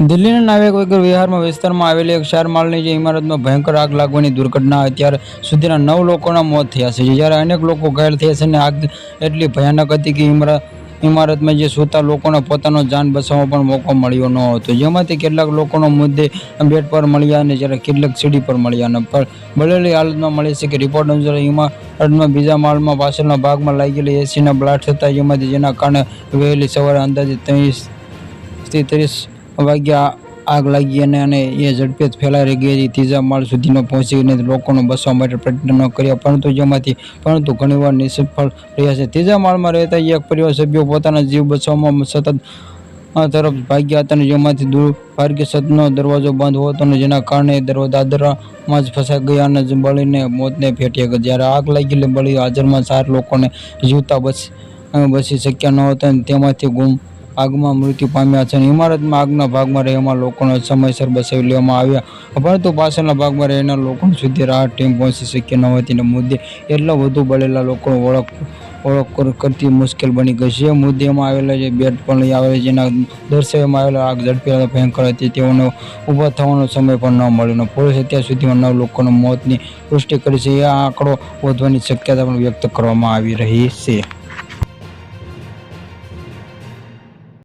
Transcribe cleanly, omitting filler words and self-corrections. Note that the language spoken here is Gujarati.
દિલ્હીના નાવિક વિહારમાં વિસ્તારમાં આવેલી એક 4 માળની જે ઇમારતમાં ભયંકર આગ લાગવાની દુર્ઘટના અત્યાર સુધીના 9 લોકોના મોત થયા છે, જ્યારે અનેક લોકો ઘાયલ થયા છે. અને આગ એટલી ભયાનક હતી કે ઇમારતમાં જે સૂતા લોકોને પોતાનો જાન બચાવવાનો પણ મોકો મળ્યો ન હતો, જેમાંથી કેટલાક લોકોનો મૃતદેહ બેડ પર મળ્યા અને જ્યારે કેટલાક સીડી પર મળ્યા અને બળેલી હાલતમાં મળે છે. કે રિપોર્ટ અનુસાર ઇમારતમાં બીજા માળમાં પાછળના ભાગમાં લાગેલી એસીના બ્લાસ્ટ થતા જેના કારણે વહેલી સવારે અંદાજે 30 થી 30 વાગ્યા આગ લાગી અને એ ઝડપે ફેલાઈ ગઈ હતી. ત્રીજા માળ સુધીનો પહોંચીને લોકોને બચવા માટે પ્રયત્ન કર્યા, પરંતુ ઘણીવાર નિષ્ફળ રહ્યા છે. ત્રીજા માળમાં રહેતા એક પરિવાર સભ્યો પોતાના જીવ બચાવવામાં સતત તરફ ભાગ્યા હતા, જેમાંથી દુર્ભાગ્ય છતનો દરવાજો બંધ હતો, જેના કારણે દાદરમાં જ ફસાઈ ગયા અને બળીને મોતને ભેટ્યા ગયા. જ્યારે આગ લાગી બળી હાજરમાં 4 લોકોને જીવતા બચી શક્યા નહોતા અને તેમાંથી આગમાં મૃત્યુ પામ્યા છે. ઇમારતમાં આગના ભાગમાં રહેલા લોકોને સમયસર બચાવી લેવામાં આવ્યા, પરંતુ પાછળના ભાગમાં રહેનાર લોકો સુધી રાહત ટીમ પહોંચી શકી નહોતી અને મુદ્દે એટલા વધુ બળેલા લોકોની ઓળખ કરતી મુશ્કેલ બની ગઈ છે. મુદ્દેમાં આવેલા બેડ પણ આવેલા, જેના દર્શાવવામાં આવેલા આગ ઝડપી ભયંકર હતી. તેઓને ઊભા થવાનો સમય પણ ન મળ્યો. પોલીસે અત્યાર સુધીમાં 9 લોકોના મોતની પુષ્ટિ કરી છે. આ આંકડો વધવાની શક્યતા પણ વ્યક્ત કરવામાં આવી રહી છે.